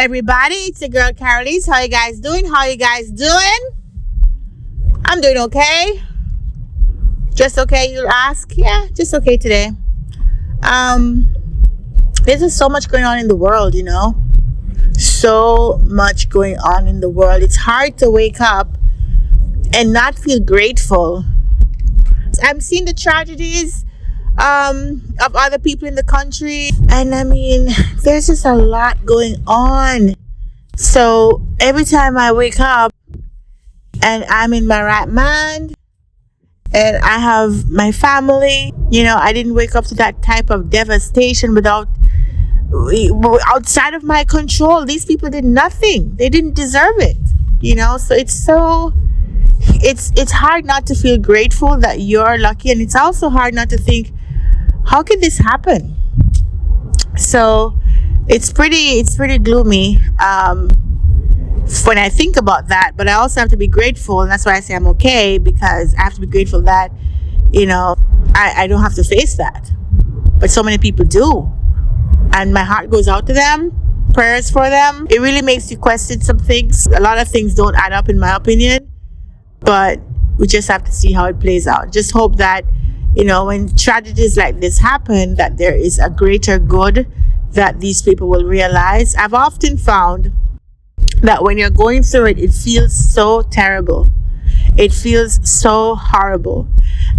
everybody, it's your girl Karaleise. How you guys doing? I'm doing okay. Just okay, you'll ask? Yeah, just okay today. There's just so much going on in the world, so much going on in the world. It's hard to wake up and not feel grateful. I'm seeing the tragedies of other people in the country, and there's just a lot going on. So every time I wake up and I'm in my right mind and I have my family, I didn't wake up to that type of devastation outside of my control. These people did nothing. They didn't deserve it, so it's hard not to feel grateful that you're lucky, and it's also hard not to think, how could this happen? So it's pretty gloomy when I think about that, but I also have to be grateful, and that's why I say I'm okay, because I have to be grateful that I don't have to face that, but so many people do, and my heart goes out to them. Prayers for them. It really makes you question some things. A lot of things don't add up, in my opinion, but we just have to see how it plays out. Just hope that when tragedies like this happen, that there is a greater good that these people will realize. I've often found that when you're going through it, it feels so terrible. It feels so horrible.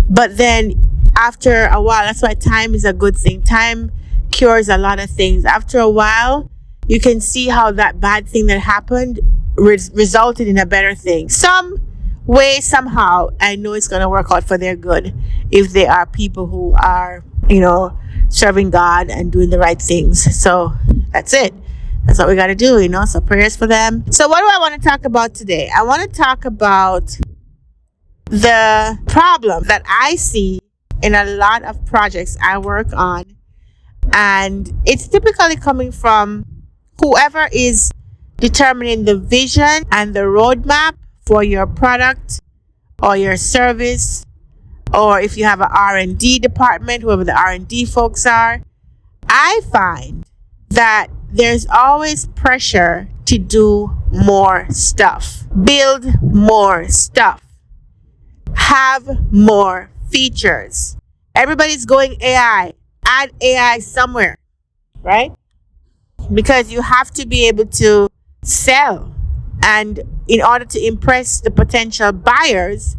But then after a while, that's why time is a good thing. Time cures a lot of things. After a while, you can see how that bad thing that happened resulted in a better thing. Some way, somehow, I know it's going to work out for their good if they are people who are, serving God and doing the right things. So that's it. That's what we got to do, so prayers for them. So what do I want to talk about today? I want to talk about the problem that I see in a lot of projects I work on. And it's typically coming from whoever is determining the vision and the roadmap for your product or your service, or if you have an R&D department, whoever the R&D folks are. I find that there's always pressure to do more stuff, build more stuff, have more features. Everybody's going AI. Add AI somewhere, right? Because you have to be able to sell. And in order to impress the potential buyers,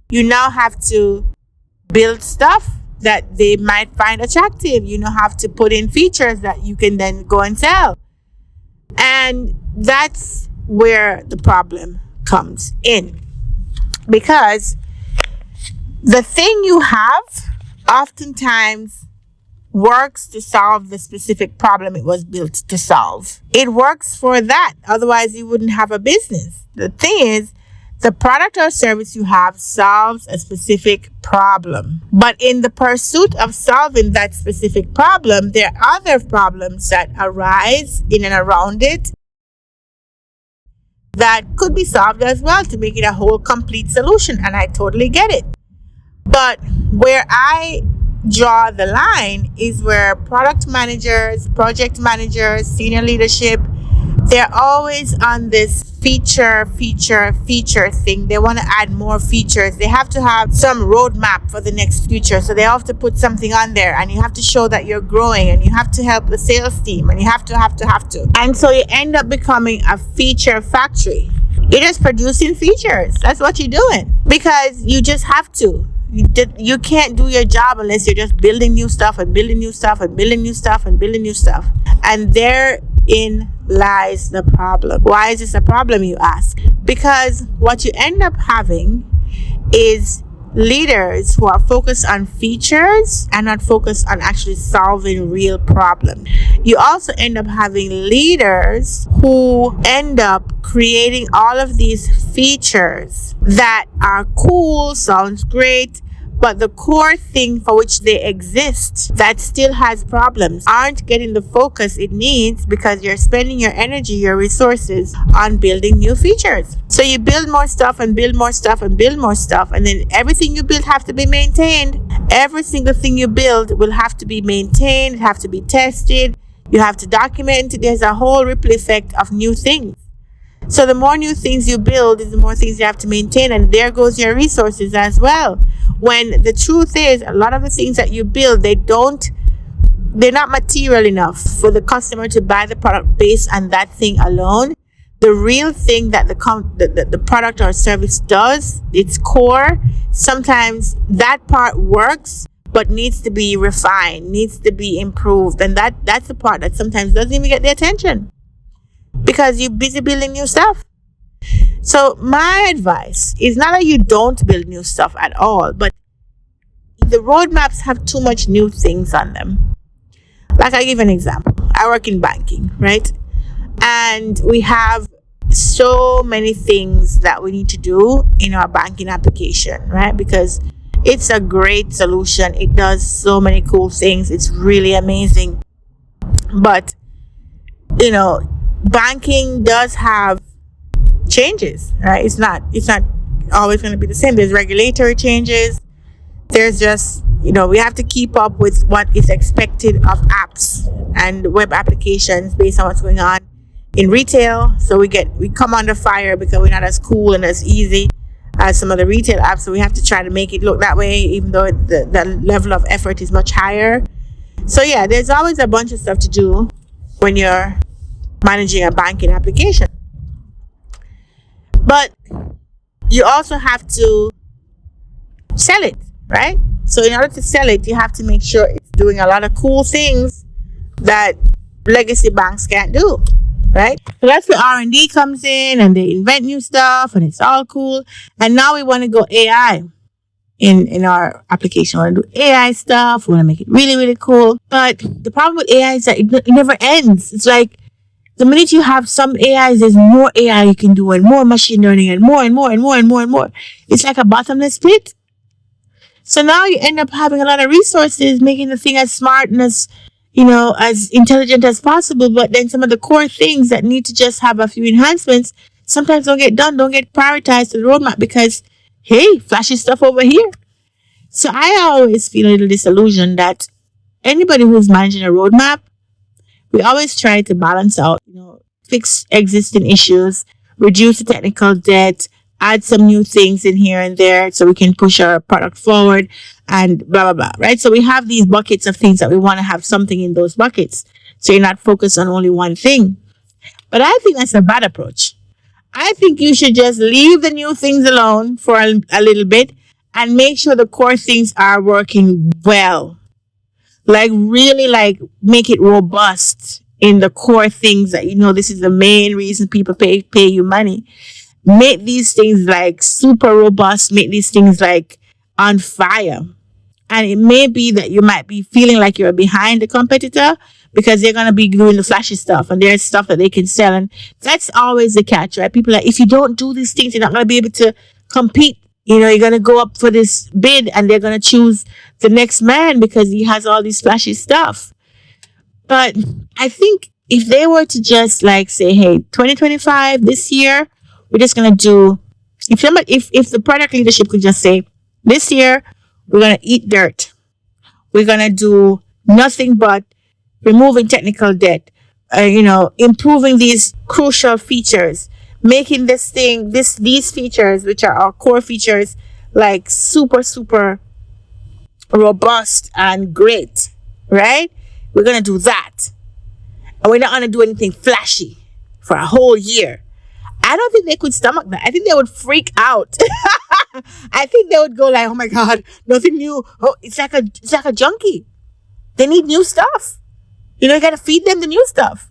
you now have to build stuff that they might find attractive. You now have to put in features that you can then go and sell. And that's where the problem comes in. Because the thing you have oftentimes works to solve the specific problem it was built to solve. It works for that. Otherwise, you wouldn't have a business. The thing is, the product or service you have solves a specific problem. But in the pursuit of solving that specific problem, there are other problems that arise in and around it that could be solved as well to make it a whole complete solution. And I totally get it. But where I draw the line is where product managers, project managers, senior leadership, they're always on this feature thing. They want to add more features. They have to have some roadmap for the next future. So they have to put something on there, and you have to show that you're growing, and you have to help the sales team, and you have to. And so you end up becoming a feature factory. You're just producing features. That's what you're doing, because you just have to. You can't do your job unless you're just building new stuff and building new stuff and building new stuff and building new stuff. And therein lies the problem. Why is this a problem, you ask? Because what you end up having is leaders who are focused on features and not focused on actually solving real problems. You also end up having leaders who end up creating all of these features that are cool, sounds great, but the core thing for which they exist that still has problems aren't getting the focus it needs, because you're spending your energy, your resources on building new features. So you build more stuff and build more stuff and build more stuff, and then everything you build have to be maintained. Every single thing you build will have to be maintained, have to be tested. You have to document. There's a whole ripple effect of new things. So the more new things you build, the more things you have to maintain, and there goes your resources as well. When the truth is, a lot of the things that you build, they're not material enough for the customer to buy the product based on that thing alone. The real thing that the product or service does, its core, sometimes that part works but needs to be refined, needs to be improved, and that's the part that sometimes doesn't even get the attention because you're busy building new stuff. So my advice is not that you don't build new stuff at all, but the roadmaps have too much new things on them. Like, I give an example. I work in banking, right? And we have so many things that we need to do in our banking application, right? Because it's a great solution. It does so many cool things. It's really amazing. But, banking does have changes, right? It's not always going to be the same. There's regulatory changes. There's just, we have to keep up with what is expected of apps and web applications based on what's going on in retail. So we come under fire because we're not as cool and as easy as some of the retail apps. So we have to try to make it look that way, even though the level of effort is much higher. So yeah, there's always a bunch of stuff to do when you're managing a banking application. But you also have to sell it, right? So in order to sell it, you have to make sure it's doing a lot of cool things that legacy banks can't do, right? So that's where R&D comes in, and they invent new stuff, and it's all cool. And now we want to go AI in our application. We want to do AI stuff. We want to make it really, really cool. But the problem with AI is that it never ends. It's like the minute you have some AIs, there's more AI you can do, and more machine learning, and more and more and more and more and more. It's like a bottomless pit. So now you end up having a lot of resources, making the thing as smart and as intelligent as possible. But then some of the core things that need to just have a few enhancements sometimes don't get done, don't get prioritized to the roadmap because, hey, flashy stuff over here. So I always feel a little disillusioned that anybody who's managing a roadmap, we always try to balance out, fix existing issues, reduce the technical debt, add some new things in here and there so we can push our product forward and blah, blah, blah, right? So we have these buckets of things that we want to have something in those buckets. So you're not focused on only one thing. But I think that's a bad approach. I think you should just leave the new things alone for a little bit and make sure the core things are working well. Really make it robust in the core things that, this is the main reason people pay you money. Make these things super robust, make these things on fire. And it may be that you might be feeling like you're behind the competitor because they're going to be doing the flashy stuff and there's stuff that they can sell. And that's always the catch, right? People are like, if you don't do these things, you're not going to be able to compete. You're going to go up for this bid and they're going to choose the next man because he has all this flashy stuff. But I think if they were to just say, hey, 2025, this year, we're just going to do, if the product leadership could just say, this year, we're going to eat dirt. We're going to do nothing but removing technical debt, improving these crucial features, making these features, which are our core features, super, super robust and great, right? We're going to do that. And we're not going to do anything flashy for a whole year. I don't think they could stomach that. I think they would freak out. I think they would go oh my God, nothing new. Oh, it's like a junkie. They need new stuff. You got to feed them the new stuff.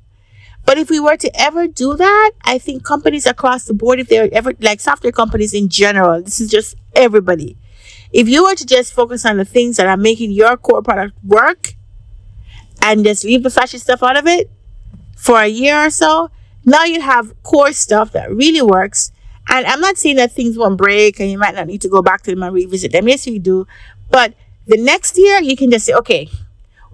But if we were to ever do that, I think companies across the board, if they're ever software companies in general, this is just everybody. If you were to just focus on the things that are making your core product work and just leave the flashy stuff out of it for a year or so, now you have core stuff that really works. And I'm not saying that things won't break and you might not need to go back to them and revisit them. Yes, you do. But the next year, you can just say, okay,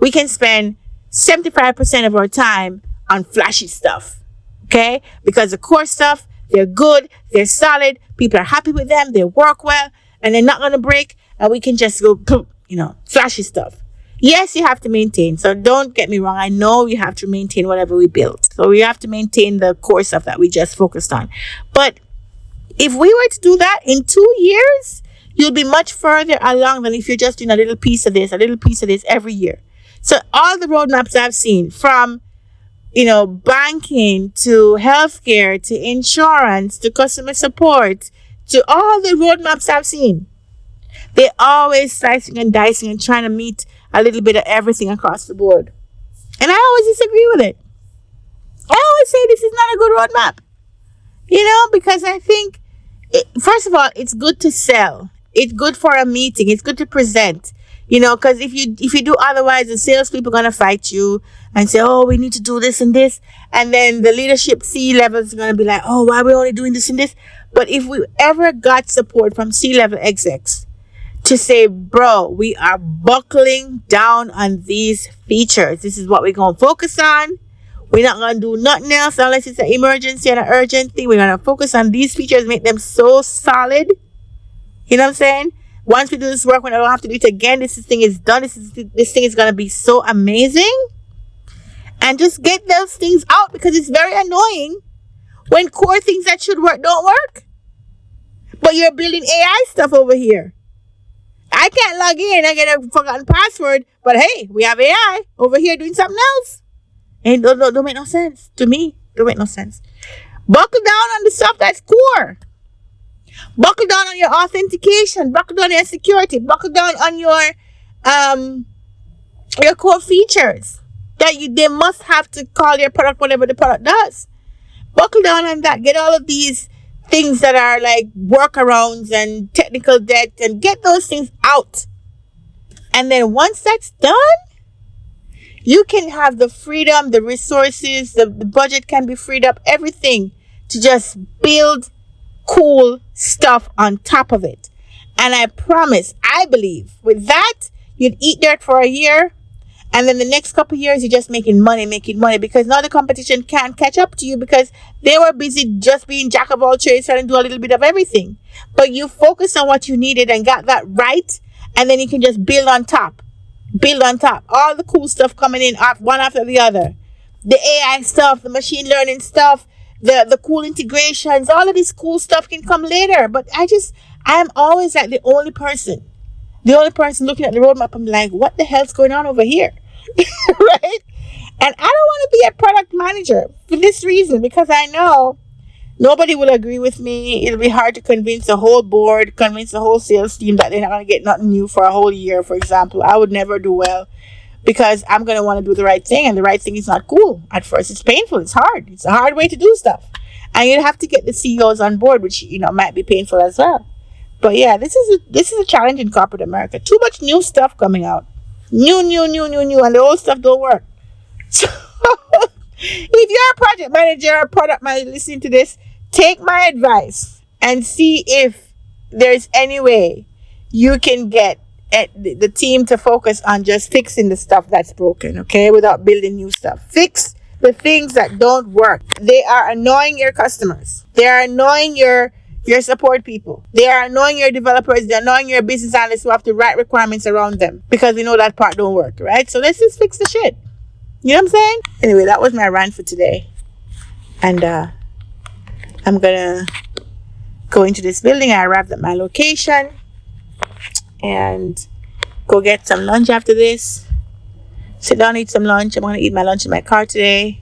we can spend 75% of our time on flashy stuff. Okay? Because the core stuff, they're good, they're solid, people are happy with them, they work well, and they're not going to break. And we can just go, flashy stuff. Yes, you have to maintain. So don't get me wrong. I know you have to maintain whatever we built. So we have to maintain the core stuff that we just focused on. But if we were to do that in 2 years, you'll be much further along than if you're just doing a little piece of this, every year. So all the roadmaps I've seen, from banking to healthcare to insurance to customer support, to all the roadmaps I've seen, they're always slicing and dicing and trying to meet a little bit of everything across the board. And I always disagree with it. I always say this is not a good roadmap. Because I think, first of all, it's good to sell. It's good for a meeting. It's good to present. Because if you do otherwise, the salespeople are going to fight you and say, oh, we need to do this and this. And then the leadership C-level is going to be like, oh, why are we only doing this and this? But if we ever got support from C-level execs to say, bro, we are buckling down on these features. This is what we're going to focus on. We're not going to do nothing else unless it's an emergency and an urgent thing. We're going to focus on these features, make them so solid. You know what I'm saying? Once we do this work, when I don't have to do it again, this thing is done. This thing is going to be so amazing. And just get those things out, because it's very annoying when core things that should work don't work. But you're building AI stuff over here. I can't log in. I get a forgotten password. But hey, we have AI over here doing something else. And don't make no sense. To me, don't make no sense. Buckle down on the stuff that's core. Buckle down on your authentication. Buckle down on your security. Buckle down on your core features that they must have to call your product whatever the product does. Buckle down on that. Get all of these things that are like workarounds and technical debt, and get those things out. And then once that's done, you can have the freedom, the resources, the budget can be freed up, everything, to just build cool stuff on top of it. And I promise, I believe with that, you'd eat dirt for a year, and then the next couple of years you're just making money, because now the competition can't catch up to you, because they were busy just being jack of all trades, trying to do a little bit of everything. But you focus on what you needed and got that right, and then you can just build on top. All the cool stuff coming in one after the other. The AI stuff, the machine learning stuff, the cool integrations, all of this cool stuff can come later. But I'm always like the only person looking at the roadmap. I'm like, what the hell's going on over here? Right? And I don't want to be a product manager for this reason, because I know nobody will agree with me. It'll be hard to convince the whole board, convince the whole sales team that they're not going to get nothing new for a whole year, for example. I would never do well, because I'm going to want to do the right thing, and the right thing is not cool. At first, it's painful. It's hard. It's a hard way to do stuff. And you have to get the CEOs on board, which, might be painful as well. But yeah, this is a challenge in corporate America. Too much new stuff coming out. New, and the old stuff don't work. So if you're a project manager or product manager listening to this, take my advice and see if there's any way you can get the team to focus on just fixing the stuff that's broken, okay, without building new stuff. Fix the things that don't work. They are annoying your customers. They are annoying your support people. They are annoying your developers. They're annoying your business analysts who have to write requirements around them, because we know that part don't work, right? So let's just fix the shit. You know what I'm saying? Anyway, that was my rant for today. And I'm gonna go into this building. I arrived at my location and go get some lunch after this. Sit down, eat some lunch. I'm gonna eat my lunch in my car today.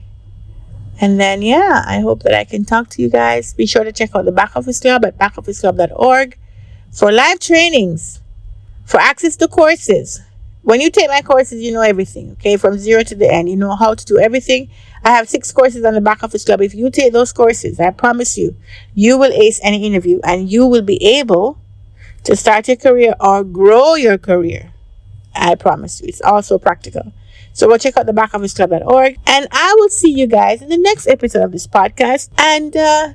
And then, yeah, I hope that I can talk to you guys. Be sure to check out the Back Office Club at backofficeclub.org for live trainings, for access to courses. When you take my courses, you know everything, okay? From zero to the end. You know how to do everything. I have 6 courses on the Back Office Club. If you take those courses, I promise you, you will ace any interview, and you will be able to start your career or grow your career. I promise you. It's also practical. So go check out the backofficeclub.org, and I will see you guys in the next episode of this podcast. And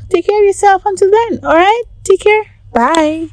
take care of yourself until then. All right? Take care. Bye.